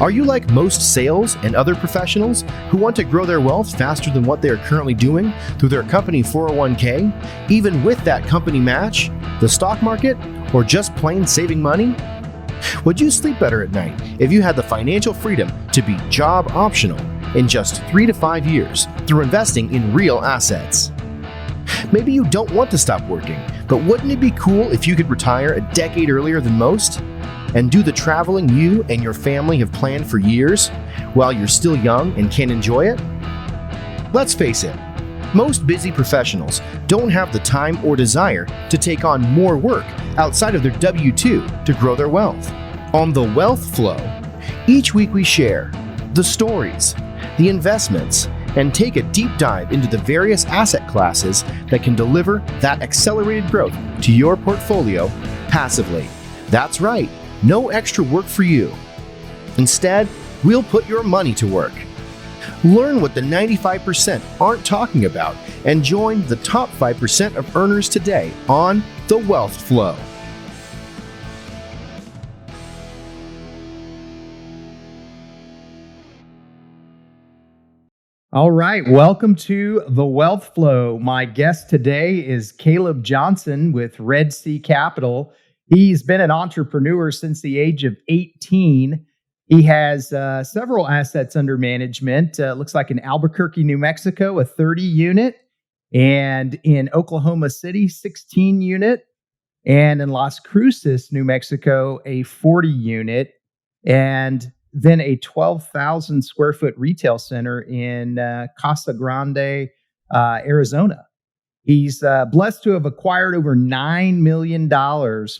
Are you like most sales and other professionals who want to grow their wealth faster than what they are currently doing through their company 401k, even with that company match, the stock market, or just plain saving money? Would you sleep better at night if you had the financial freedom to be job optional in just 3 to 5 years through investing in real assets? Maybe you don't want to stop working, but wouldn't it be cool if you could retire a decade earlier than most? And do the traveling you and your family have planned for years while you're still young and can enjoy it? Let's face it, most busy professionals don't have the time or desire to take on more work outside of their W-2 to grow their wealth. On The Wealth Flow, each week we share the stories, the investments, and take a deep dive into the various asset classes that can deliver that accelerated growth to your portfolio passively. That's right, no extra work for you. Instead, we'll put your money to work. Learn what the 95% aren't talking about and join the top 5% of earners today on The Wealth Flow. All right, welcome to The Wealth Flow. My guest today is Caleb Johnson with Red Sea Capital. He's been an entrepreneur since the age of 18. He has several assets under management. Looks like in Albuquerque, New Mexico, a 30 unit, and in Oklahoma City, 16 unit, and in Las Cruces, New Mexico, a 40 unit, and then a 12,000 square foot retail center in Casa Grande, Arizona. He's blessed to have acquired over $9 million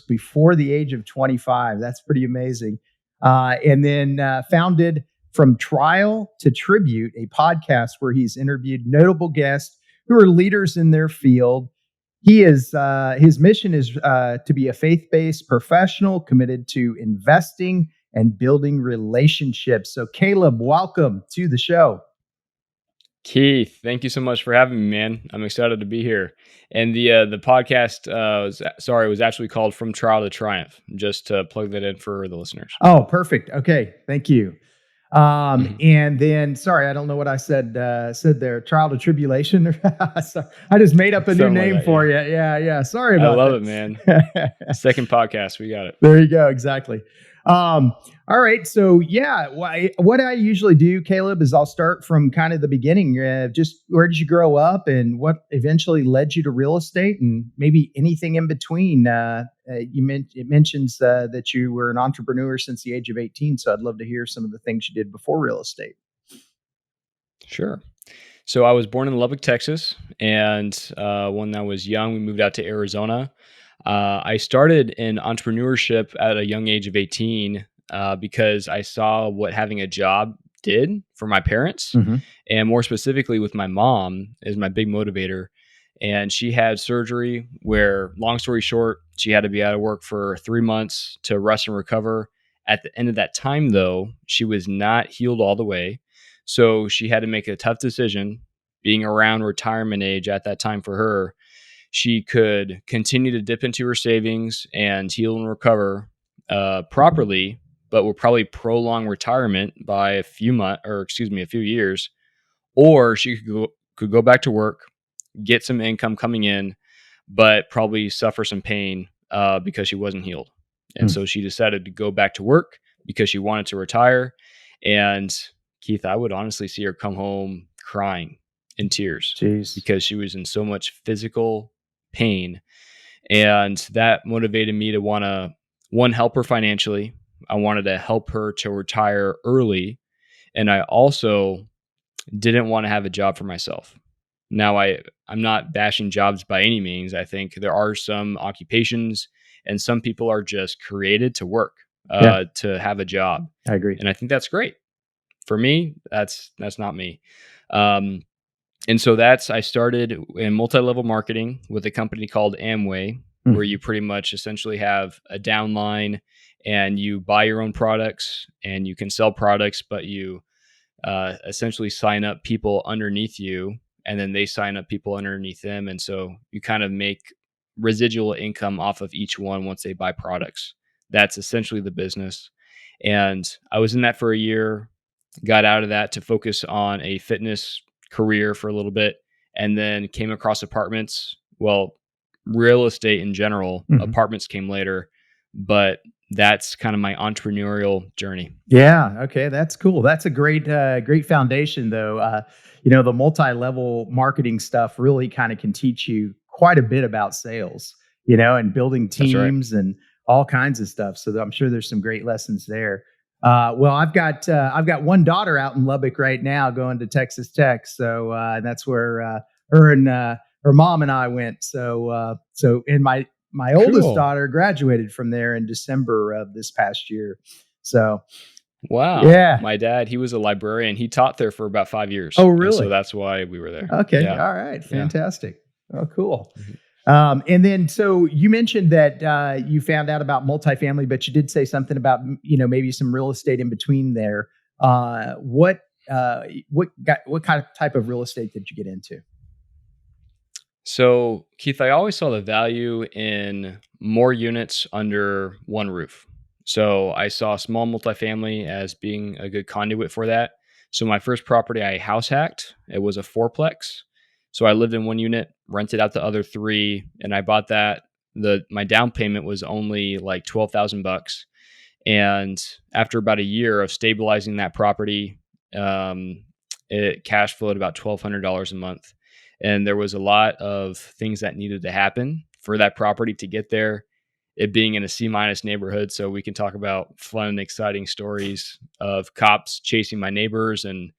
before the age of 25. That's pretty amazing. And then founded From Trial to Tribute, a podcast where he's interviewed notable guests who are leaders in their field. He is his mission is to be a faith-based professional committed to investing and building relationships. So Caleb, welcome to the show. Keith, thank you so much for having me, man. I'm excited to be here. And the podcast was actually called From Trial to Triumph, just to plug that in for the listeners. Oh, perfect. Okay, thank you. And then, sorry, I don't know what I said there. Trial to Tribulation. Sorry, I just made up a new name for you. Yeah. Sorry about that. I love it, man. Second podcast, we got it. There you go. Exactly. All right. So yeah, what I usually do, Caleb, is I'll start from kind of the beginning. Just where did you grow up and what eventually led you to real estate and maybe anything in between? It mentions that you were an entrepreneur since the age of 18. So I'd love to hear some of the things you did before real estate. Sure. So I was born in Lubbock, Texas. And when I was young, we moved out to Arizona. I started in entrepreneurship at a young age of 18 because I saw what having a job did for my parents, and more specifically with my mom is my big motivator. And she had surgery where, long story short, she had to be out of work for 3 months to rest and recover. At the end of that time, though, she was not healed all the way. So she had to make a tough decision. Being around retirement age at that time for her, she could continue to dip into her savings and heal and recover properly, but will probably prolong retirement by a few years. Or she could go back to work, get some income coming in, but probably suffer some pain because she wasn't healed. And so she decided to go back to work because she wanted to retire. And Keith, I would honestly see her come home crying in tears. Jeez. Because she was in so much physical pain. And that motivated me to want to, help her financially. I wanted to help her to retire early. And I also didn't want to have a job for myself. Now, I'm not bashing jobs by any means. I think there are some occupations and some people are just created to work, to have a job. I agree. And I think that's great. For me, that's not me. And so I started in multi-level marketing with a company called Amway, where you pretty much essentially have a downline and you buy your own products and you can sell products, but you essentially sign up people underneath you and then they sign up people underneath them. And so you kind of make residual income off of each one once they buy products. That's essentially the business. And I was in that for a year, got out of that to focus on a fitness career for a little bit, and then came across apartments. Well, real estate in general, Mhm. apartments came later, but that's kind of my entrepreneurial journey. Yeah. Okay. That's cool. That's a great foundation, though. The multi-level marketing stuff really kind of can teach you quite a bit about sales, and building That's right. teams and all kinds of stuff. So I'm sure there's some great lessons there. Well, I've got one daughter out in Lubbock right now, going to Texas Tech. So that's where her and her mom and I went. And my oldest Cool. daughter graduated from there in December of this past year. So Wow. yeah. My dad, he was a librarian. He taught there for about 5 years. Oh, And so really? that's why we were there. Okay. Yeah. All right. Yeah. Fantastic. Oh, cool. Mhm. And then, so you mentioned that you found out about multifamily, but you did say something about maybe some real estate in between there. What kind of type of real estate did you get into? So, Keith, I always saw the value in more units under one roof. So, I saw small multifamily as being a good conduit for that. So, my first property I house hacked, it was a fourplex. So, I lived in one unit, rented out the other three, and I bought that. My down payment was only like 12,000 bucks. And after about a year of stabilizing that property, um, it cash flowed about $1,200 a month. And there was a lot of things that needed to happen for that property to get there. It being in a C minus neighborhood, so we can talk about fun and exciting stories of cops chasing my neighbors and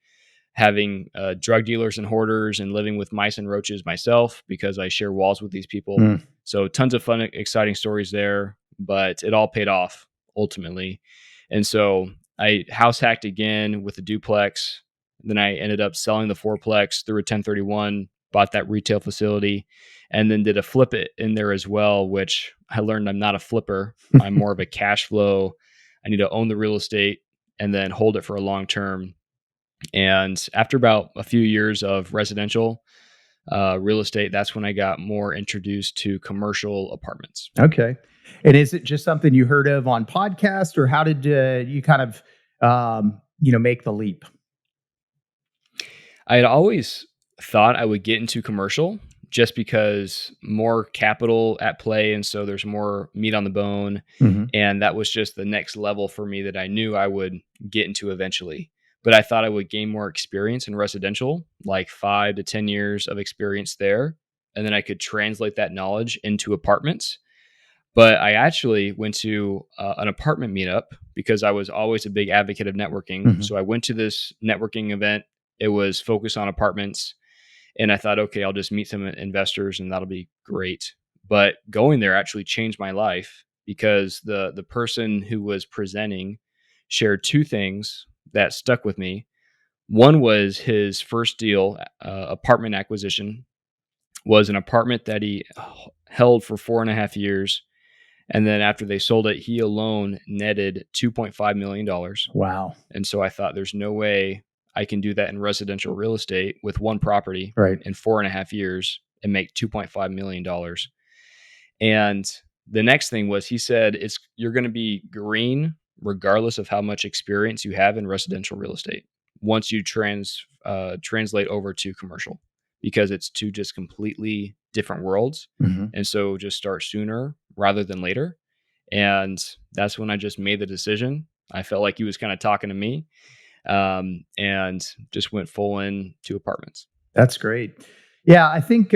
having drug dealers and hoarders and living with mice and roaches myself because I share walls with these people. Mm. So tons of fun, exciting stories there, but it all paid off ultimately. And so I house hacked again with the duplex. Then I ended up selling the fourplex through a 1031, bought that retail facility, and then did a flip it in there as well, which I learned I'm not a flipper. I'm more of a cash flow. I need to own the real estate and then hold it for a long term. And after about a few years of residential real estate, that's when I got more introduced to commercial apartments. Okay. And is it just something you heard of on podcast, or how did you kind of, make the leap? I had always thought I would get into commercial just because more capital at play. And so there's more meat on the bone. Mhm. And that was just the next level for me that I knew I would get into eventually. But I thought I would gain more experience in residential, like 5 to 10 years of experience there. And then I could translate that knowledge into apartments. But I actually went to an apartment meetup because I was always a big advocate of networking. Mhm. So I went to this networking event. It was focused on apartments. And I thought, okay, I'll just meet some investors and that'll be great. But going there actually changed my life because the person who was presenting shared two things that stuck with me. One was his first deal, apartment acquisition, was an apartment that he held for 4.5 years. And then after they sold it, he alone netted $2.5 million. Wow. And so I thought there's no way I can do that in residential real estate with one property Right. in 4.5 years and make $2.5 million. And the next thing was he said, you're going to be green regardless of how much experience you have in residential real estate once you translate over to commercial, because it's two just completely different worlds. Mhm. And so just start sooner rather than later. And that's when I just made the decision. I felt like he was kind of talking to me, and just went full in to apartments. That's great. Yeah, I think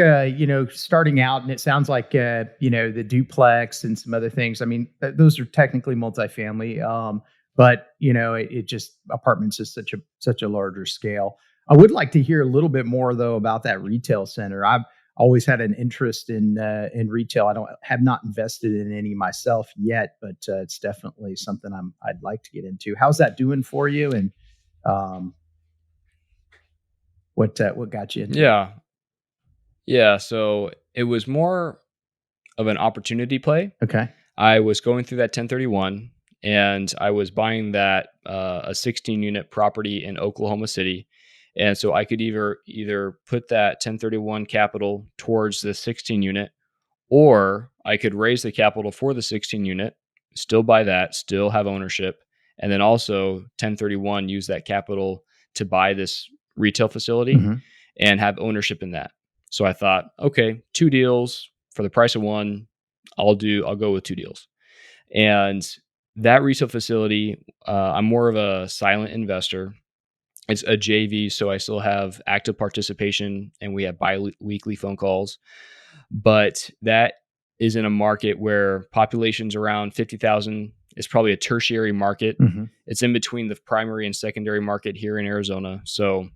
starting out, and it sounds like the duplex and some other things. I mean, those are technically multifamily, but it just apartments is such a larger scale. I would like to hear a little bit more though about that retail center. I've always had an interest in retail. Have not invested in any myself yet, but it's definitely something I'd like to get into. How's that doing for you? And um, what got you into it? Yeah. Yeah. So it was more of an opportunity play. Okay. I was going through that 1031 and I was buying that a 16 unit property in Oklahoma City. And so I could either put that 1031 capital towards the 16 unit, or I could raise the capital for the 16 unit, still buy that, still have ownership, and then also 1031 use that capital to buy this retail facility Hmm. and have ownership in that. So I thought, okay, 2 deals for the price of one. I'll go with 2 deals. And that retail facility, I'm more of a silent investor. It's a JV, so I still have active participation and we have bi-weekly phone calls. But that is in a market where population's around 50,000. It's probably a tertiary market. Hmm. It's in between the primary and secondary market here in Arizona. So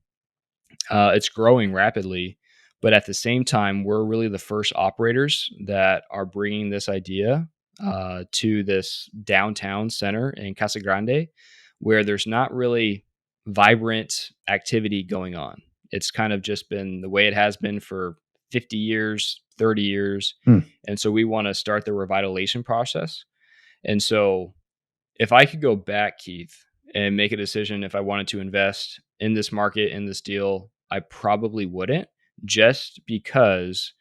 it's growing rapidly. But at the same time, we're really the first operators that are bringing this idea to this downtown center in Casa Grande, where there's not really vibrant activity going on. It's kind of just been the way it has been for 50 years, 30 years. Hmm. And so we want to start the revitalization process. And so if I could go back, Keith, and make a decision if I wanted to invest in this market, in this deal, I probably wouldn't, just because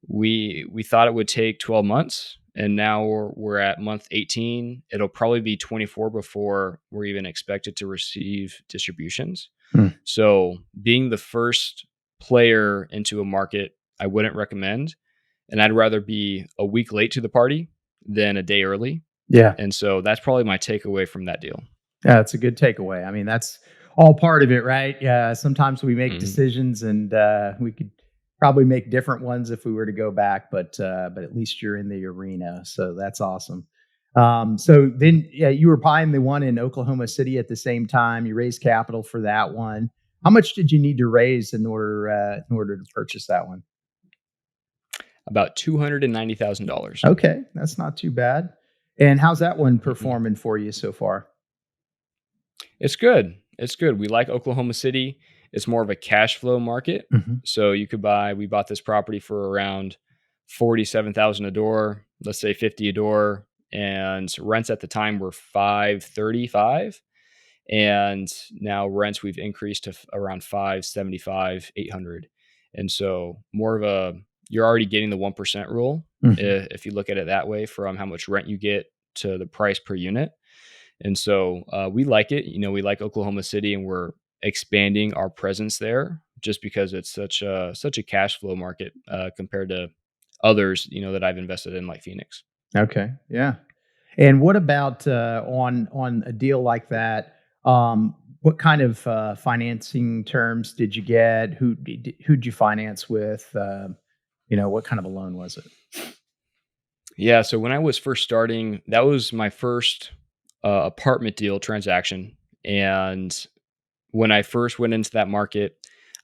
we thought it would take 12 months and now we're at month 18. It'll probably be 24 before we're even expected to receive distributions. Hmm. So being the first player into a market, I wouldn't recommend. And I'd rather be a week late to the party than a day early. Yeah. And so that's probably my takeaway from that deal. Yeah, that's a good takeaway. I mean, that's all part of it, right? Yeah. Sometimes we make Mhm. decisions, and we could probably make different ones if we were to go back, but at least you're in the arena, so that's awesome. So then, yeah, you were buying the one in Oklahoma City at the same time. You raised capital for that one. How much did you need to raise in order to purchase that one? About $290,000. Okay, that's not too bad. And how's that one Mhm. performing for you so far? It's good. It's good. We like Oklahoma City. It's more of a cash flow market. Hmm. So we bought this property for around 47,000 a door, let's say 50 a door, and rents at the time were 535, and now rents we've increased to around 575, 800. And so more of a you're already getting the 1% rule Hmm. if you look at it that way from how much rent you get to the price per unit. And so we like it. We like Oklahoma City, and we're expanding our presence there just because it's such a cash flow market compared to others that I've invested in, like Phoenix. Okay, yeah. And what about on a deal like that? What kind of financing terms did you get? Who'd you finance with? What kind of a loan was it? Yeah. So when I was first starting, that was my first apartment deal transaction, and when I first went into that market,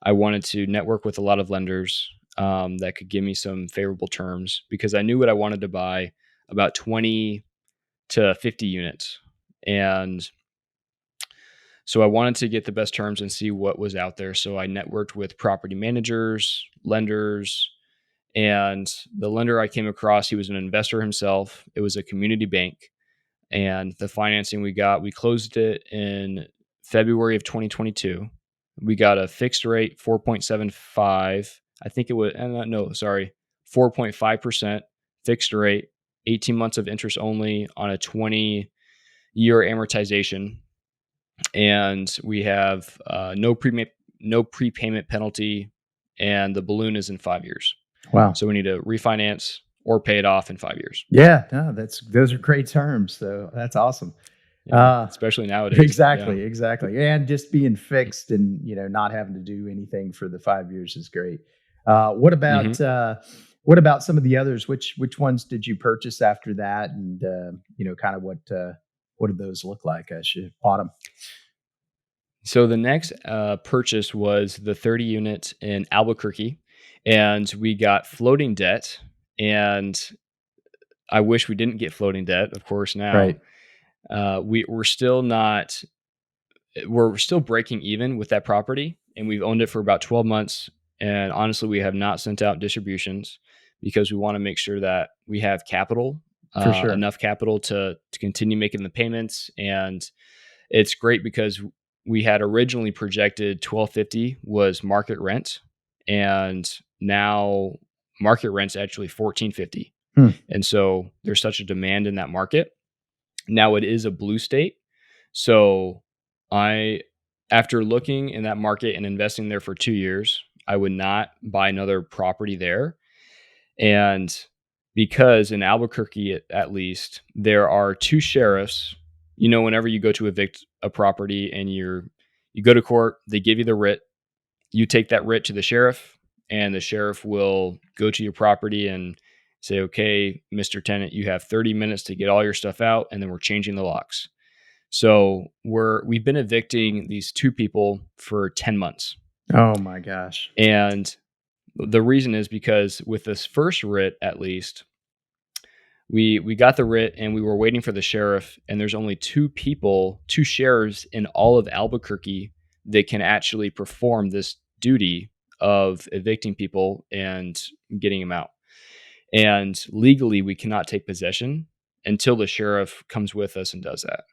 I wanted to network with a lot of lenders that could give me some favorable terms because I knew what I wanted to buy, about 20 to 50 units. And so I wanted to get the best terms and see what was out there. So I networked with property managers, lenders, and the lender I came across, he was an investor himself. It was a community bank. And the financing we closed it in February of 2022. We got a fixed rate 4.75. I think it was, no, sorry, 4.5% fixed rate, 18 months of interest only on a 20-year amortization. And we have no prepayment penalty, and the balloon is in 5 years. Wow. So we need to refinance or pay it off in 5 years. Yeah, no, those are great terms. So that's awesome. Yeah, especially nowadays. Exactly, Yeah. exactly. And just being fixed and not having to do anything for the 5 years is great. What about Mhm. some of the others? Which ones did you purchase after that? And kind of what did those look like as you bought them? So the next purchase was the 30 unit in Albuquerque, and we got floating debt. And I wish we didn't get floating debt, of course. Now Right. we're still not. We're still breaking even with that property, and we've owned it for about 12 months. And honestly, we have not sent out distributions because we want to make sure that we have capital, For sure. enough capital to continue making the payments. And it's great because we had originally projected 1250 was market rent, and now market rent's actually 1450. Hmm. And so there's such a demand in that market. Now it is a blue state, So I, after looking in that market and investing there for 2 years, I would not buy another property there. And because in Albuquerque, at least, there are two sheriffs. Whenever you go to evict a property and you go to court, they give you the writ. You take that writ to the sheriff, and the sheriff will go to your property and say, "Okay, Mr. Tenant, you have 30 minutes to get all your stuff out, and then we're changing the locks." So we've been evicting these two people for 10 months. Oh my gosh. And the reason is because with this first writ, at least, we got the writ and we were waiting for the sheriff, and there's only two sheriffs in all of Albuquerque that can actually perform this duty of evicting people and getting them out. And legally, we cannot take possession until the sheriff comes with us and does that.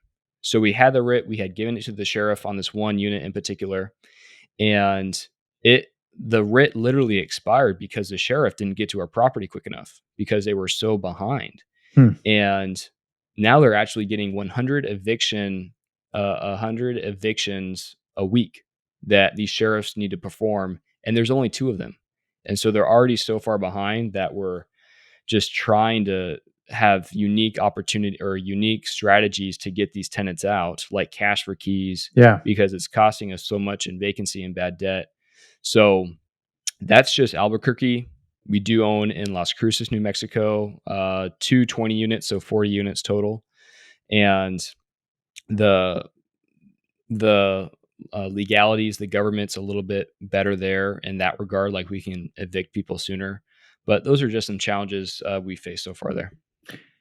So we had the writ, we had given it to the sheriff on this one unit in particular, and the writ literally expired because the sheriff didn't get to our property quick enough because they were so behind. Hmm. And now they're actually getting 100 evictions a week that these sheriffs need to perform, and there's only two of them. And so they're already so far behind that we're just trying to have unique opportunity or unique strategies to get these tenants out, like cash for keys, Yeah. because it's costing us so much in vacancy and bad debt. So that's just Albuquerque. We do own in Las Cruces, New Mexico, 220 units, so 40 units total. And the legalities, the government's a little bit better there in that regard. Like we can evict people sooner. But those are just some challenges we face so far there.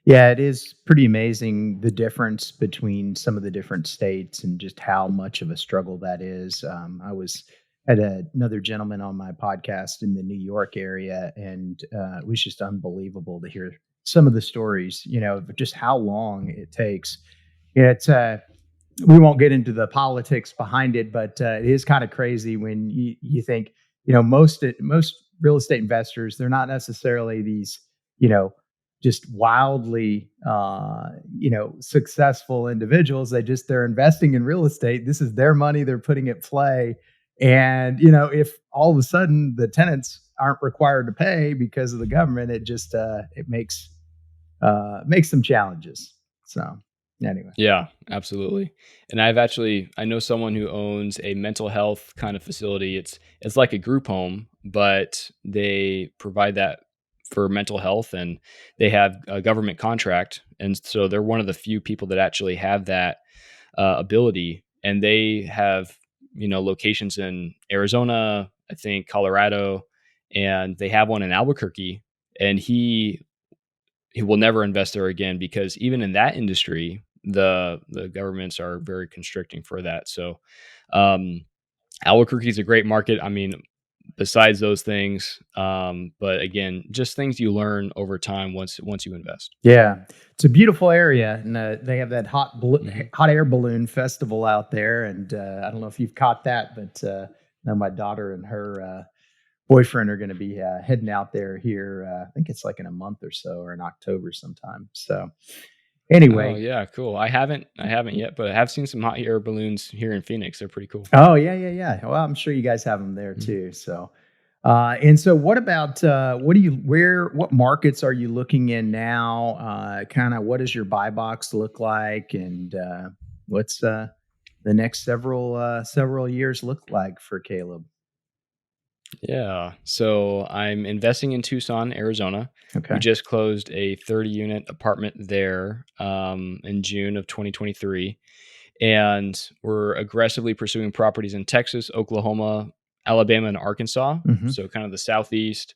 Yeah, it is pretty amazing the difference between some of the different states and just how much of a struggle that is. I was had another gentleman on my podcast in the New York area, and it was just unbelievable to hear some of the stories, of just how long it takes. It's we won't get into the politics behind it, but it is kind of crazy when you think, most real estate investors, they're not necessarily these, just wildly, successful individuals. They're investing in real estate. This is their money. They're putting it play. And, if all of a sudden the tenants aren't required to pay because of the government, it just, it makes some challenges. So anyway. Yeah, absolutely. And I know someone who owns a mental health kind of facility. It's like a group home, but they provide that for mental health, and they have a government contract. And so they're one of the few people that actually have that ability. And they have, locations in Arizona, I think Colorado, and they have one in Albuquerque. And he will never invest there again because even in that industry, the governments are very constricting for that. So Albuquerque is a great market. I mean, besides those things, but again, just things you learn over time once you invest. Yeah, it's a beautiful area, and they have that Mhm. hot air balloon festival out there. And I don't know if you've caught that, but now my daughter and her boyfriend are going to be heading out there here. I think it's like in a month or so, or in October sometime. So Oh anyway, yeah, cool. I haven't yet, but I have seen some hot air balloons here in Phoenix. They're pretty cool. oh yeah. Well, I'm sure you guys have them there Mhm. too. So. And so, what about what markets are you looking in now? Kind of, what does your buy box look like, and what's the next several years look like for Caleb? Yeah. So I'm investing in Tucson, Arizona. We Okay. just closed a 30 unit apartment there in June of 2023. And we're aggressively pursuing properties in Texas, Oklahoma, Alabama, and Arkansas. Hmm. So kind of the Southeast.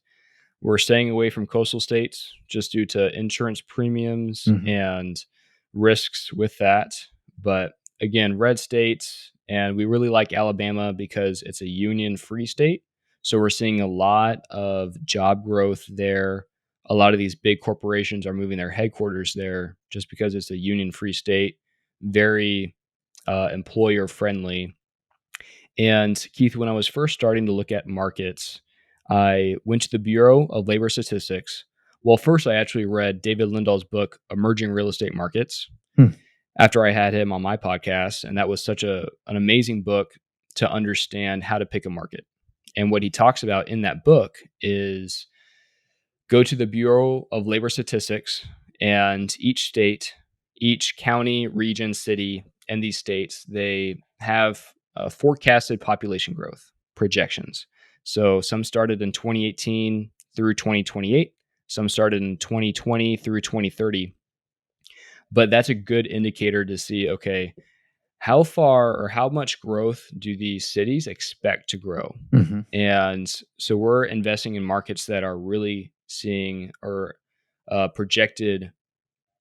We're staying away from coastal states just due to insurance premiums Hmm. and risks with that. But again, red states, and we really like Alabama because it's a union free state. So we're seeing a lot of job growth there. A lot of these big corporations are moving their headquarters there just because it's a union free state, very employer friendly. And Keith, when I was first starting to look at markets, I went to the Bureau of Labor Statistics. Well, first, I actually read David Lindahl's book, Emerging Real Estate Markets. Hmm. after I had him on my podcast, and that was such an amazing book to understand how to pick a market. And what he talks about in that book is go to the Bureau of Labor Statistics, and each state, each county, region, city, and these states, they have forecasted population growth projections. So some started in 2018 through 2028, some started in 2020 through 2030. But that's a good indicator to see, okay, how far or how much growth do these cities expect to grow? Mm-hmm. And so we're investing in markets that are really seeing or projected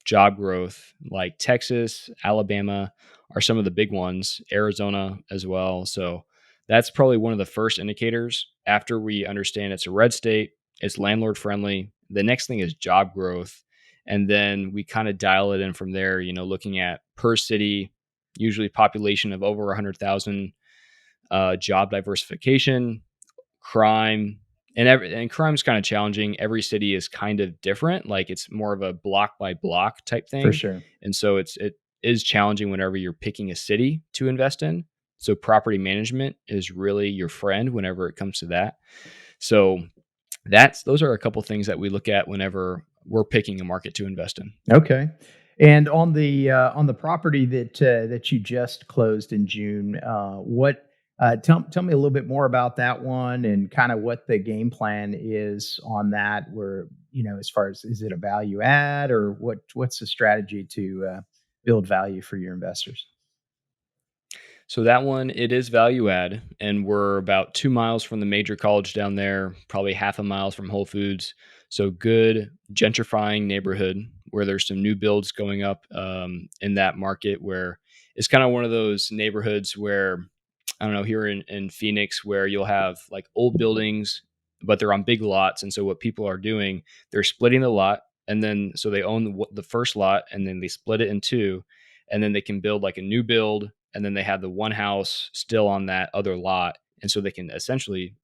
job growth, like Texas, Alabama are some of the big ones, Arizona as well. So that's probably one of the first indicators after we understand it's a red state, it's landlord friendly. The next thing is job growth. And then we kind of dial it in from there, looking at per city, usually population of over 100,000, job diversification, crime, and crime's kind of challenging. Every city is kind of different. Like it's more of a block by block type For thing. sure. And so it is challenging whenever you're picking a city to invest in. So property management is really your friend whenever it comes to that. So those are a couple things that we look at whenever we're picking a market to invest in. Okay. And on the property that you just closed in June, tell me a little bit more about that one and kind of what the game plan is on that. Where as far as, is it a value add, or what's the strategy to build value for your investors? So that one, it is value add, and we're about 2 miles from the major college down there, probably half a mile from Whole Foods. So good gentrifying neighborhood where there's some new builds going up in that market, where it's kind of one of those neighborhoods where, I don't know, here in Phoenix, where you'll have like old buildings, but they're on big lots. And so what people are doing, they're splitting the lot. And then so they own the first lot, and then they split it in two, and then they can build like a new build, and then they have the one house still on that other lot. And so they can essentially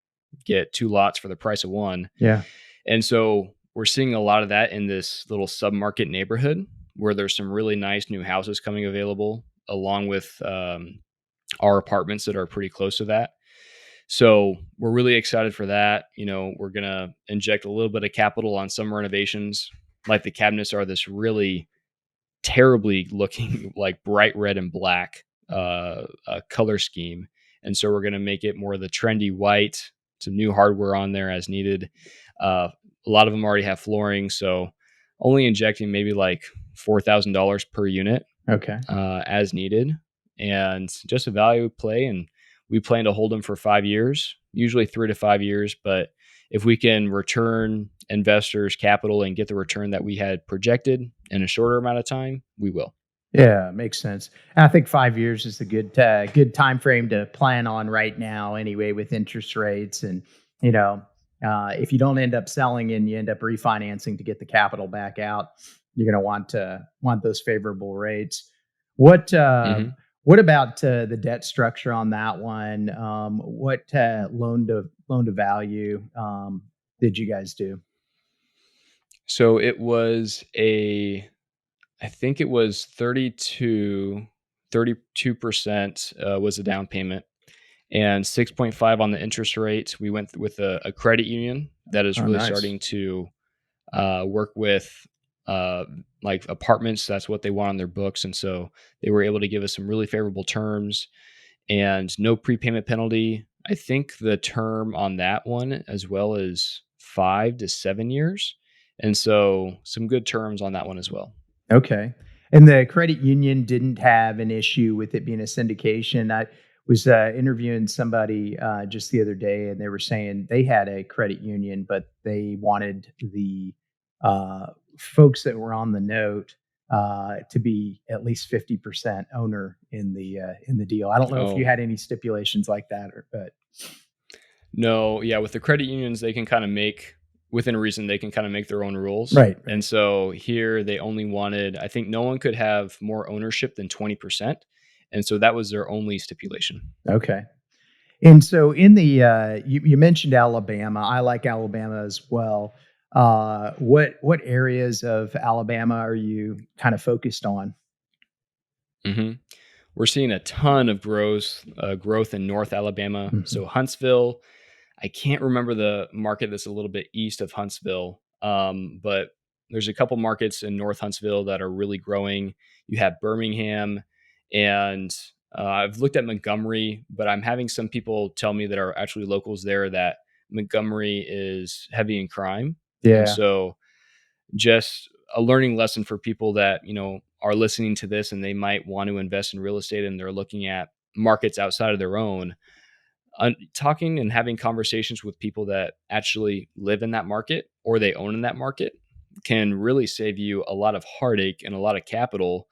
get two lots for the price of one. Yeah. And so we're seeing a lot of that in this little submarket neighborhood where there's some really nice new houses coming available, along with our apartments that are pretty close to that. So we're really excited for that. We're going to inject a little bit of capital on some renovations. Like the cabinets are this really terribly looking, like bright red and black color scheme. And so we're going to make it more of the trendy white, some new hardware on there as needed. A lot of them already have flooring, so only injecting maybe like $4,000 per unit Okay. as needed, and just a value play. And we plan to hold them for 5 years, usually 3 to 5 years. But if we can return investors capital and get the return that we had projected in a shorter amount of time, we will. Yeah, makes sense. I think 5 years is a good time frame to plan on right now. Anyway, with interest rates, and if you don't end up selling and you end up refinancing to get the capital back out, you're going to want those favorable rates. What Mhm. what about the debt structure on that one? What loan to value did you guys do? So it was I think it was 32% was the down payment, and 6.5 on the interest rate. We went with a credit union that is Oh, really nice. starting to work with uh, like apartments. That's what they want on their books. And so they were able to give us some really favorable terms and no prepayment penalty. I think the term on that one as well is 5 to 7 years. And so some good terms on that one as well. Okay. And the credit union didn't have an issue with it being a syndication. I was interviewing somebody just the other day, and they were saying they had a credit union, but they wanted the folks that were on the note to be at least 50% owner in the deal. I don't know if you Oh, had any stipulations like that, but no. Yeah. With the credit unions, they can kind of make, within reason, they can kind of make their own rules. right, And right. so here they only wanted, I think no one could have more ownership than 20%. And so that was their only stipulation. Okay. And so in the you mentioned Alabama. I like Alabama as well. What areas of Alabama are you kind of focused on? hmm We're seeing a ton of growth in North Alabama. Mhm. So Huntsville, I can't remember the market that's a little bit east of Huntsville, but there's a couple markets in North Huntsville that are really growing. You have Birmingham, and I've looked at Montgomery, but I'm having some people tell me that are actually locals there that Montgomery is heavy in crime, and Yeah. so just a learning lesson for people that are listening to this and they might want to invest in real estate and they're looking at markets outside of their own. Talking and having conversations with people that actually live in that market or they own in that market can really save you a lot of heartache and a lot of capital,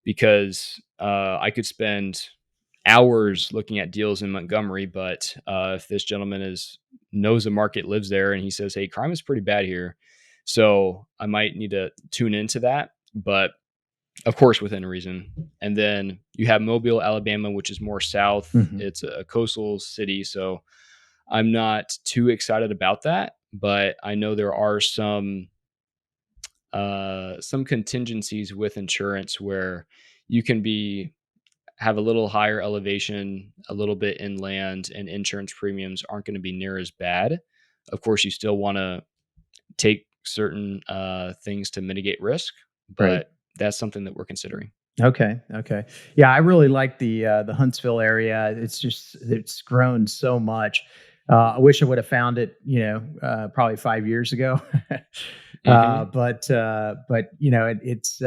because I could spend hours looking at deals in Montgomery, but if this gentleman knows the market, lives there, and he says, "Hey, crime is pretty bad here," so I might need to tune into that. But of course, within reason. And then you have Mobile, Alabama, which is more south. Mhm. It's a coastal city, so I'm not too excited about that. But I know there are some contingencies with insurance where you can have a little higher elevation, a little bit inland, and insurance premiums aren't going to be near as bad. Of course, you still want to take certain things to mitigate risk, Right. but that's something that we're considering. Okay. Okay. Yeah, I really like the Huntsville area. It's grown so much. I wish I would have found it, probably 5 years ago. hmm But it's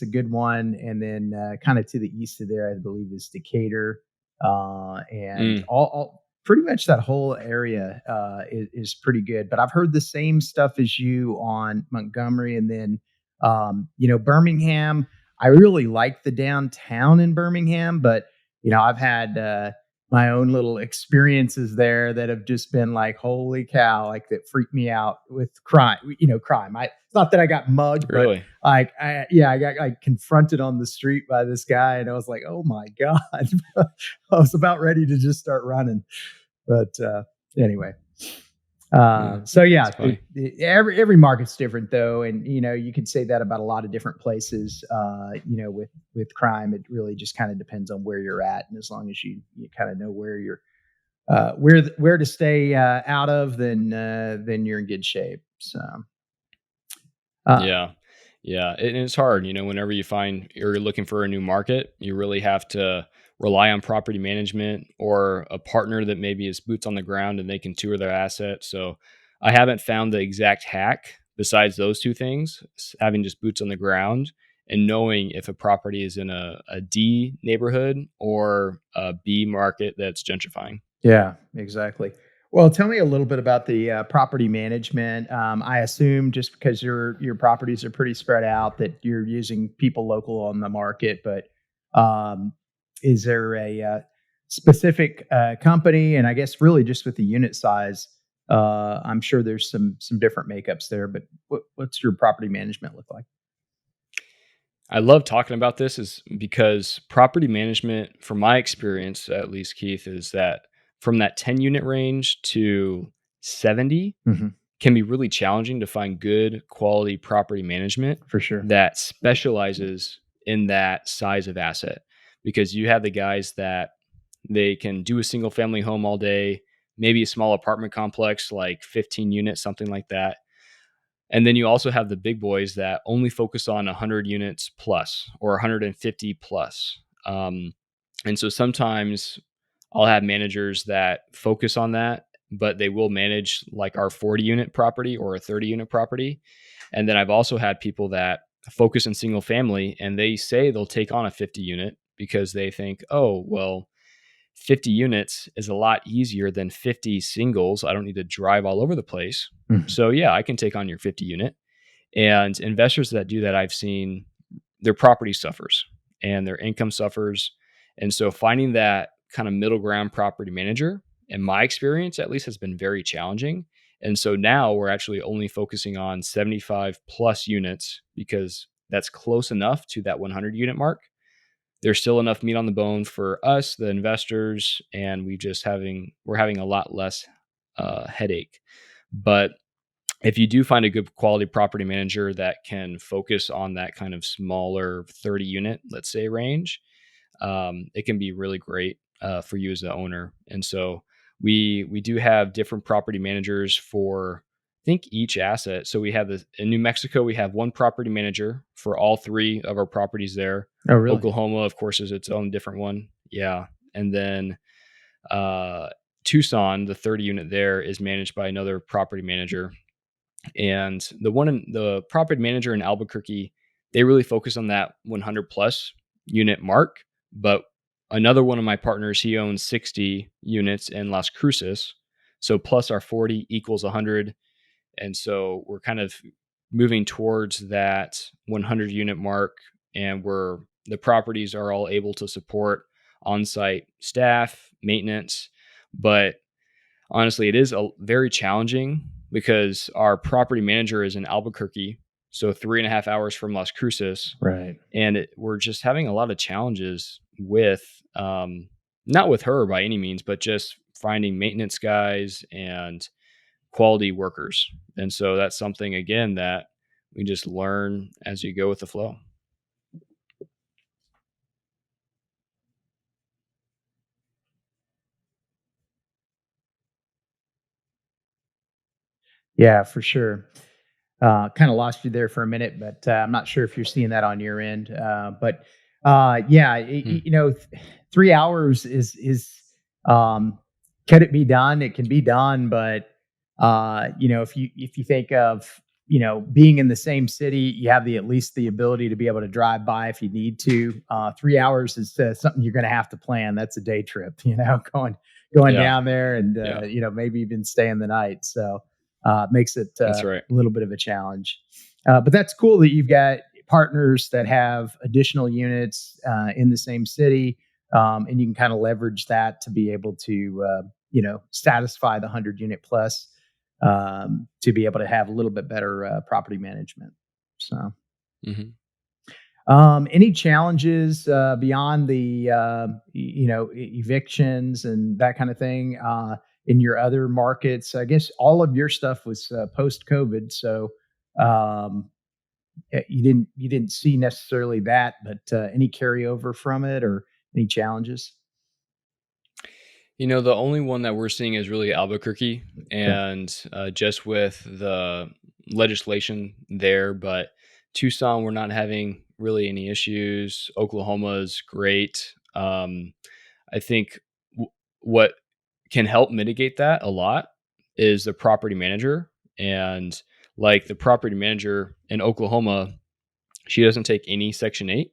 a good one. And then kind of to the east of there, I believe is Decatur, and Mm, all pretty much that whole area is pretty good. But I've heard the same stuff as you on Montgomery, and then Birmingham. I really like the downtown in Birmingham, but I've had my own little experiences there that have just been like, holy cow, like that freaked me out with crime. Crime. It's not that I got mugged, but really? like, I got like confronted on the street by this guy, and I was like, oh my god, I was about ready to just start running. But anyway, Yeah, so it's yeah, funny. every market's different though, and you can say that about a lot of different places. With crime, it really just kind of depends on where you're at, and as long as you kind of know where you're where to stay out of, then you're in good shape. So uh, Yeah. Yeah. And it's hard, whenever you find you're looking for a new market, you really have to rely on property management or a partner that maybe is boots on the ground and they can tour their assets. So I haven't found the exact hack besides those two things, having just boots on the ground and knowing if a property is in a D neighborhood or a B market that's gentrifying. yeah, exactly. Well, tell me a little bit about the property management. I assume just because your properties are pretty spread out that you're using people local on the market, but um, is there a specific company? And I guess really just with the unit size, I'm sure there's some different makeups there. But what's your property management look like? I love talking about this is because property management, from my experience, at least, Keith, is that from that 10 unit range to 70 Hmm. can be really challenging to find good quality property management For sure. that specializes in that size of asset. Because you have the guys that they can do a single family home all day, maybe a small apartment complex, like 15 units, something like that, and then you also have the big boys that only focus on 100 units plus or 150 plus. And so sometimes I'll have managers that focus on that, but they will manage like our 40 unit property or a 30 unit property. And then I've also had people that focus in single family and they say they'll take on a 50 unit because they think, oh, well, 50 units is a lot easier than 50 singles. I don't need to drive all over the place. Mhm. So, yeah, I can take on your 50 unit. And investors that do that, I've seen their property suffers and their income suffers. And so, finding that kind of middle ground property manager, in my experience at least, has been very challenging. And so now we're actually only focusing on 75 plus units because that's close enough to that 100 unit mark. There's still enough meat on the bone for us, the investors, and we're having a lot less headache. But if you do find a good quality property manager that can focus on that kind of smaller 30 unit, let's say, range, it can be really great for you as the owner. And so we do have different property managers for, I think, each asset. So we have in New Mexico, we have one property manager for all three of our properties there. Oh, really? Oklahoma, of course, is its own different one. Yeah. And then uh, Tucson, the 30 unit there, is managed by another property manager. And the property manager in Albuquerque, they really focus on that 100 plus unit mark. But another one of my partners, he owns 60 units in Las Cruces. So plus our 40 equals 100. And so we're kind of moving towards that 100 unit mark, and the properties are all able to support on-site staff, maintenance. But honestly, it is very challenging because our property manager is in Albuquerque, so 3.5 hours from Las Cruces, Right. and we're just having a lot of challenges with, not with her by any means, but just finding maintenance guys and quality workers. And so that's something, again, that we just learn as you go with the flow. Yeah, for sure. Kind of lost you there for a minute, but I'm not sure if you're seeing that on your end. But yeah, Hmm. 3 hours is um, could it be done? It can be done, but if you think of being in the same city, you have at least the ability to be able to drive by if you need to. 3 hours is something you're going to have to plan. That's a day trip, going Yeah. down there and Yeah. maybe even staying the night. So makes it That's right. a little bit of a challenge. But that's cool that you've got partners that have additional units in the same city, and you can kind of leverage that to be able to, satisfy the 100 unit plus, to be able to have a little bit better property management. So, Hmm. any challenges beyond the evictions and that kind of thing in your other markets? I guess all of your stuff was post COVID, so um, you didn't see necessarily that, but any carryover from it or any challenges? The only one that we're seeing is really Albuquerque, Okay. and just with the legislation there. But Tucson, we're not having really any issues. Oklahoma is great. I think what can help mitigate that a lot is the property manager. And like the property manager in Oklahoma, she doesn't take any Section 8,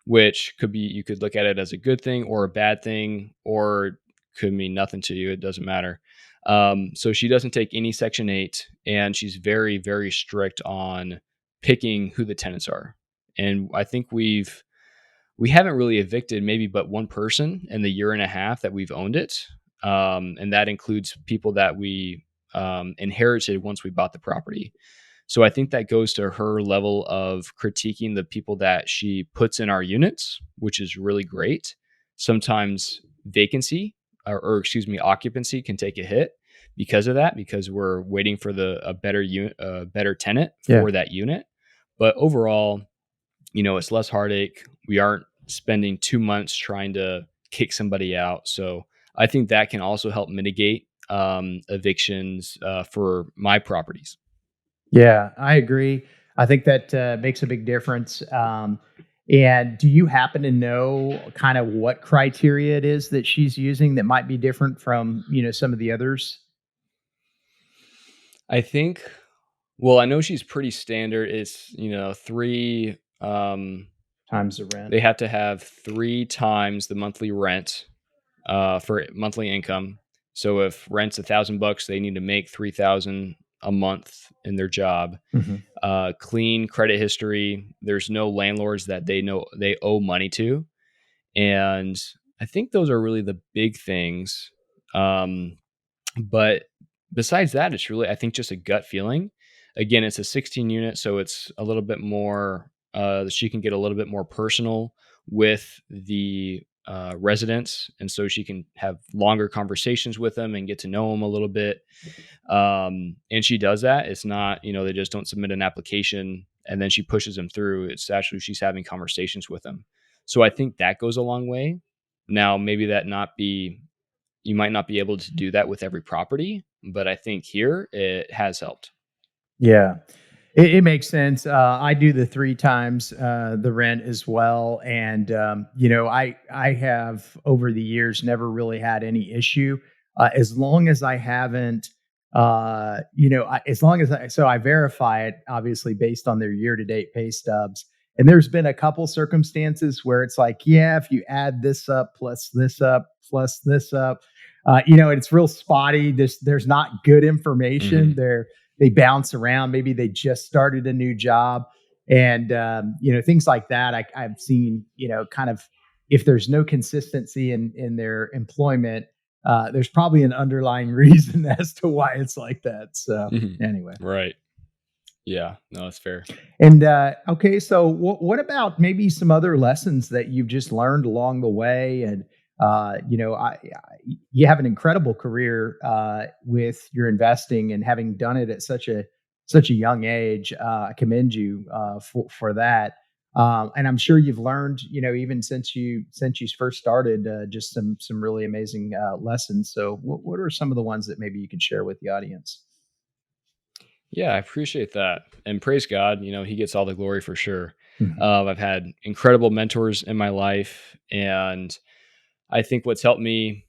which could be, you could look at it as a good thing or a bad thing, or could mean nothing to you. It doesn't matter. So she doesn't take any Section 8, and she's very, very strict on picking who the tenants are. And I think we haven't really evicted maybe but one person in the year and a half that we've owned it. And that includes people that we inherited once we bought the property. So I think that goes to her level of critiquing the people that she puts in our units, which is really great. Sometimes vacancy, or excuse me, occupancy can take a hit because of that, because we're waiting for a better unit, a better tenant Yeah. for that unit. But overall, it's less heartache. We aren't spending 2 months trying to kick somebody out. So I think that can also help mitigate evictions for my properties. Yeah, I agree. I think that makes a big difference. And do you happen to know kind of what criteria it is that she's using that might be different from some of the others? I think, well, I know she's pretty standard. It's, three, Times the rent. they have to have 3 times the monthly rent for monthly income. So if rent's $1,000, they need to make 3,000 a month in their job. Hmm. Clean credit history. There's no landlords that they know they owe money to, and I think those are really the big things. But besides that, it's really, I think, just a gut feeling. Again, it's a 16 unit, so it's a little bit more. She can get a little bit more personal with the residents, and so she can have longer conversations with them and get to know them a little bit. And she does that. It's not, they just don't submit an application and then she pushes them through. It's actually she's having conversations with them. So I think that goes a long way. Now, maybe you might not be able to do that with every property, but I think here it has helped. Yeah. It makes sense. I do the 3 times the rent as well, and I have over the years never really had any issue as long as I haven't. As long as I verify it, obviously based on their year to date pay stubs. And there's been a couple circumstances where it's like, yeah, if you add this up plus this up plus this up, it's real spotty. There's not good information Mhm. there. They bounce around. Maybe they just started a new job, and things like that. I've seen, kind of, if there's no consistency in their employment, there's probably an underlying reason as to why it's like that. So Mhm. anyway. Right. Yeah. No, that's fair. And okay, so what about maybe some other lessons that you've just learned along the way? And you have an incredible career with your investing and having done it at such a young age. I commend you for that. And I'm sure you've learned, even since you first started, just some really amazing lessons. So, what are some of the ones that maybe you could share with the audience? Yeah, I appreciate that. And praise God, he gets all the glory for sure. Mhm. I've had incredible mentors in my life. And I think what's helped me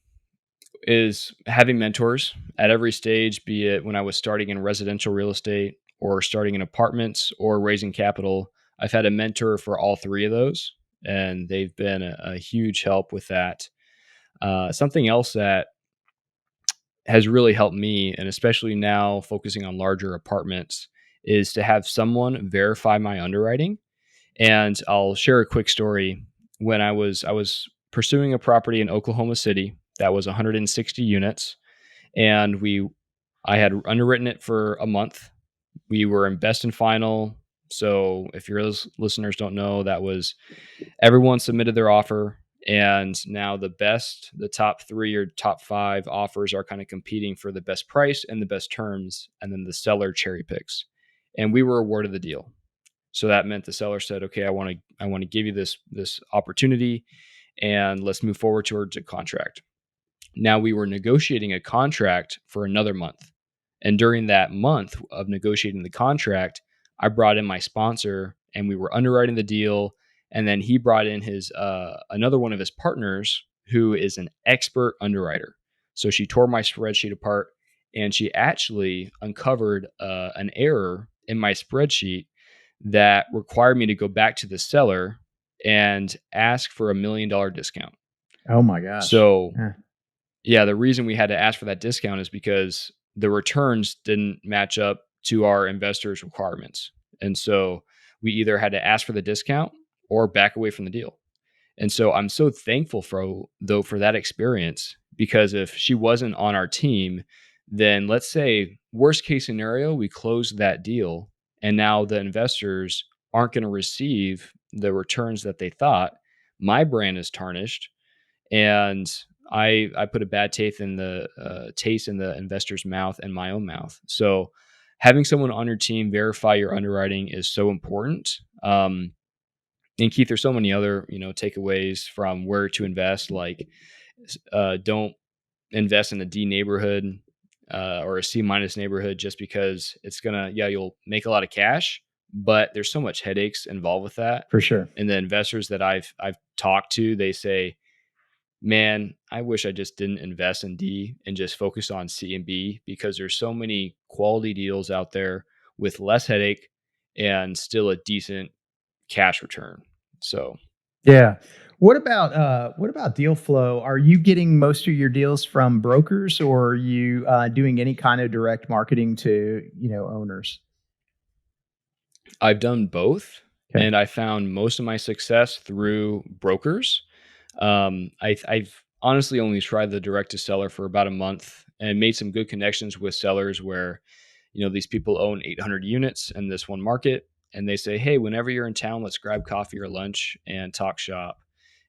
is having mentors at every stage, be it when I was starting in residential real estate or starting in apartments or raising capital. I've had a mentor for all three of those, and they've been a huge help with that. Something else that has really helped me, and especially now focusing on larger apartments, is to have someone verify my underwriting. And I'll share a quick story. When I was pursuing a property in Oklahoma City that was 160 units, and I had underwritten it for a month. We were in best and final. So if your listeners don't know, that was everyone submitted their offer, and now the top 3 or top 5 offers are kind of competing for the best price and the best terms, and then the seller cherry picks. And we were awarded the deal. So that meant the seller said, "Okay, I want to give you this opportunity, and let's move forward towards a contract." Now we were negotiating a contract for another month. And during that month of negotiating the contract, I brought in my sponsor and we were underwriting the deal. And then he brought in his another one of his partners who is an expert underwriter. So she tore my spreadsheet apart and she actually uncovered an error in my spreadsheet that required me to go back to the seller and ask for $1 million discount. Oh my gosh. So Yeah, yeah, the reason we had to ask for that discount is because the returns didn't match up to our investors' requirements. And so we either had to ask for the discount or back away from the deal. And so I'm so thankful for that experience, because if she wasn't on our team, then let's say worst case scenario, we closed that deal and now the investors aren't going to receive the returns that they thought. My brand is tarnished, and I put a bad taste in the investor's mouth and my own mouth. So having someone on your team verify your underwriting is so important. And Keith, there's so many other takeaways from where to invest. Like, don't invest in a D neighborhood or a C minus neighborhood just because you'll make a lot of cash, but there's so much headaches involved with that. for sure. And the investors that I've talked to, they say, man, I wish I just didn't invest in D and just focus on C and B, because there's so many quality deals out there with less headache and still a decent cash return. So, Yeah. What about deal flow? Are you getting most of your deals from brokers, or are you doing any kind of direct marketing to owners? I've done both, Okay, and I found most of my success through brokers. I've honestly only tried the direct to seller for about a month and made some good connections with sellers where, these people own 800 units in this one market. And they say, hey, whenever you're in town, let's grab coffee or lunch and talk shop.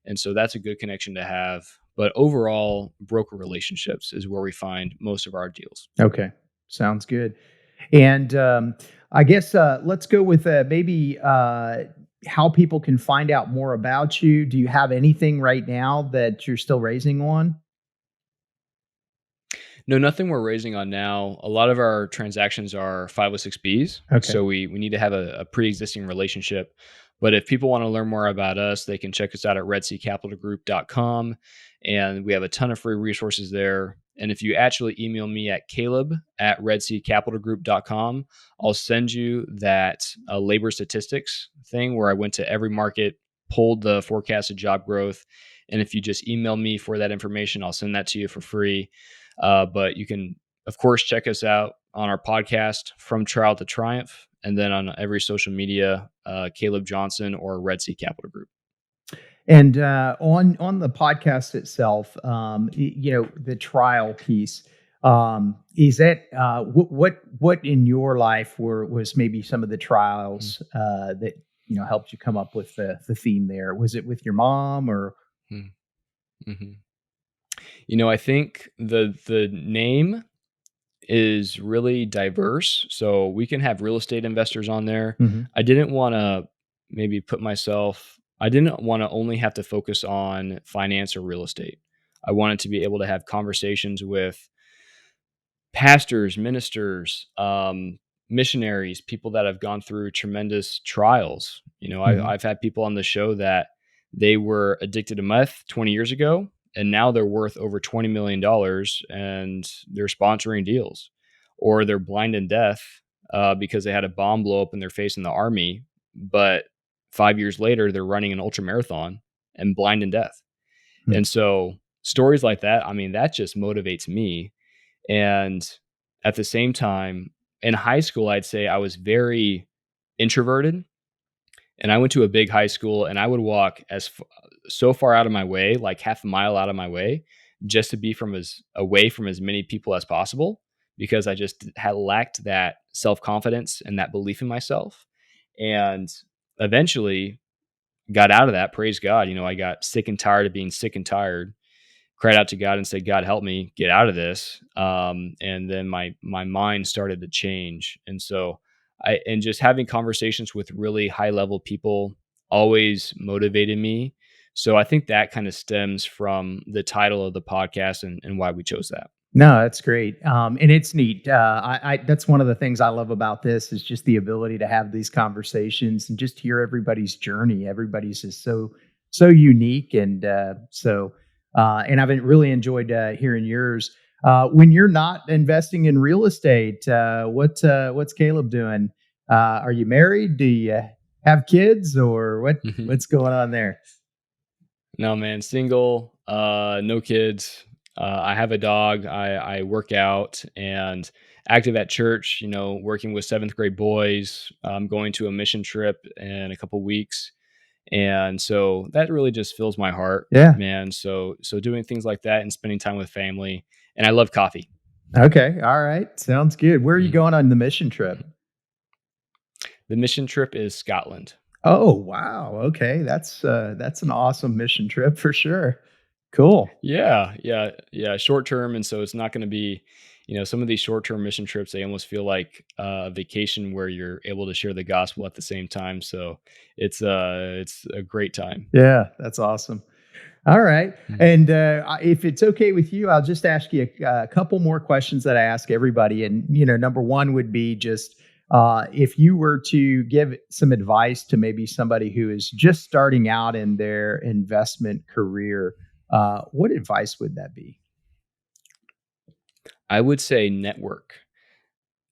And so that's a good connection to have. But overall, broker relationships is where we find most of our deals. Okay. Sounds good. And I guess let's go with maybe how people can find out more about you. Do you have anything right now that you're still raising on? No, nothing we're raising on now. A lot of our transactions are 506Bs. Okay. So we need to have a pre existing relationship. But if people want to learn more about us, they can check us out at redseacapitalgroup.com. And we have a ton of free resources there. And if you actually email me at caleb@redseacapitalgroup.com, I'll send you that labor statistics thing where I went to every market, pulled the forecasted job growth. And if you just email me for that information, I'll send that to you for free. But you can, of course, check us out on our podcast, From Trial to Triumph, and then on every social media, Caleb Johnson or Red Sea Capital Group. And on the podcast itself, the trial piece, is that what in your life was maybe some of the trials that helped you come up with the theme there? Was it with your mom or? Mm-hmm. I think the name is really diverse, so we can have real estate investors on there. Mhm. I didn't want to I didn't want to only have to focus on finance or real estate. I wanted to be able to have conversations with pastors, ministers, missionaries, people that have gone through tremendous trials. Mhm. I've had people on the show that they were addicted to meth 20 years ago, and now they're worth over $20 million and they're sponsoring deals, or they're blind and deaf because they had a bomb blow up in their face in the army. But 5 years later, they're running an ultra marathon and blind and deaf. Hmm. And so stories like that, I mean, that just motivates me. And at the same time, in high school, I'd say I was very introverted, and I went to a big high school, and I would walk so far out of my way, like half a mile out of my way, just to be away from as many people as possible, because I just had lacked that self-confidence and that belief in myself. And eventually got out of that, praise God. I got sick and tired of being sick and tired, cried out to God and said, God, help me get out of this. And then my mind started to change. And so and just having conversations with really high level people always motivated me. So I think that kind of stems from the title of the podcast and why we chose that. No, that's great, and it's neat. That's one of the things I love about this is just the ability to have these conversations and just hear everybody's journey. Everybody's is so unique, and and I've really enjoyed hearing yours. When you're not investing in real estate, what's Caleb doing? Are you married? Do you have kids, or what's going on there? No, man, single, no kids. I have a dog. I work out and active at church, working with seventh grade boys. I'm going to a mission trip in a couple weeks. And so that really just fills my heart, Yeah. man. So doing things like that and spending time with family. And I love coffee. Okay. All right. Sounds good. Where are you Mhm. going on the mission trip? The mission trip is Scotland. Oh, wow. Okay. That's an awesome mission trip for sure. Cool. Yeah. Short term. And so it's not going to be, some of these short term mission trips, they almost feel like a vacation where you're able to share the gospel at the same time. So it's a great time. Yeah, that's awesome. All right. Mhm. And if it's okay with you, I'll just ask you a couple more questions that I ask everybody. And, number one would be just if you were to give some advice to maybe somebody who is just starting out in their investment career, what advice would that be? I would say network.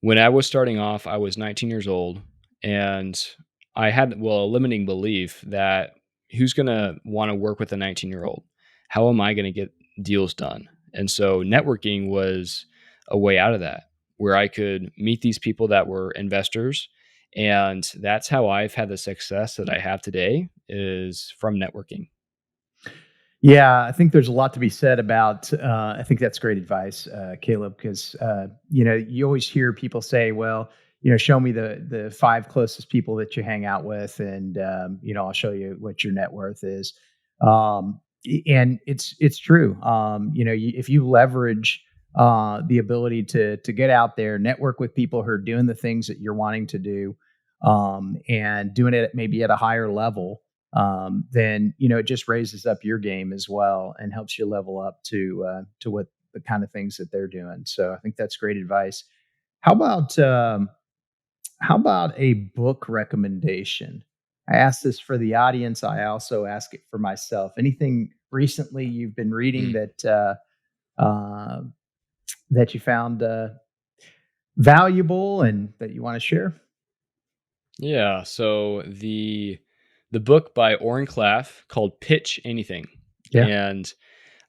When I was starting off, I was 19 years old, and I had, a limiting belief that who's going to want to work with a 19-year-old? How am I going to get deals done? And so networking was a way out of that, where I could meet these people that were investors. And that's how I've had the success that I have today, is from networking. Yeah, I think there's a lot to be said about. I think that's great advice, Caleb, because you always hear people say, "Well, show me the five closest people that you hang out with, and I'll show you what your net worth is." And it's true. If you leverage the ability to get out there, network with people who are doing the things that you're wanting to do, and doing it maybe at a higher level, then it just raises up your game as well and helps you level up to what the kind of things that they're doing. So I think that's great advice. How about a book recommendation? I asked this for the audience. I also ask it for myself. Anything recently you've been reading that you found valuable and that you want to share? Yeah. So the book by Oren Klaff called Pitch Anything. Yeah. And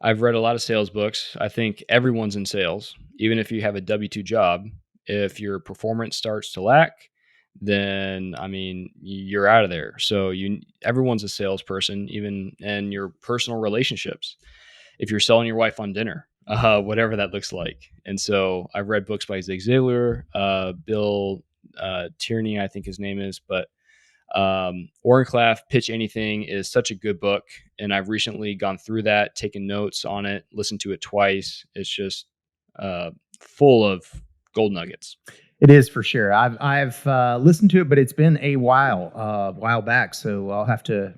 I've read a lot of sales books. I think everyone's in sales, even if you have a W-2 job. If your performance starts to lack, then you're out of there. So everyone's a salesperson, even in your personal relationships. If you're selling your wife on dinner, whatever that looks like. And so I've read books by Zig Ziglar, Bill Tierney, I think his name is, but Oren Klaff, Pitch Anything is such a good book. And I've recently gone through that, taken notes on it, listened to it twice. It's just full of gold nuggets. It is for sure. I've listened to it, but it's been a while back. So I'll have to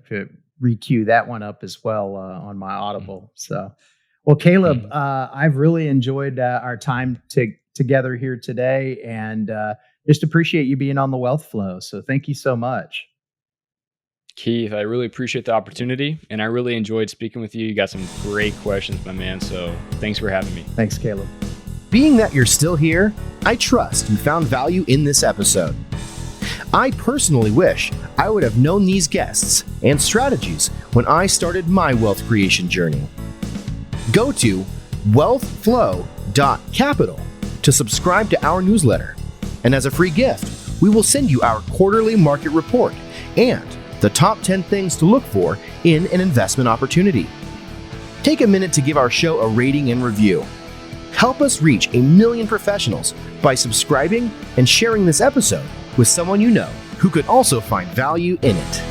re-queue that one up as well on my Audible. So, well, Caleb, I've really enjoyed our time together here today, and just appreciate you being on the Wealth Flow. So thank you so much. Keith, I really appreciate the opportunity, and I really enjoyed speaking with you. You got some great questions, my man. So thanks for having me. Thanks, Caleb. Being that you're still here, I trust you found value in this episode. I personally wish I would have known these guests and strategies when I started my wealth creation journey. Go to wealthflow.capital to subscribe to our newsletter. And as a free gift, we will send you our quarterly market report and the top 10 things to look for in an investment opportunity. Take a minute to give our show a rating and review. Help us reach 1 million professionals by subscribing and sharing this episode with someone you know who could also find value in it.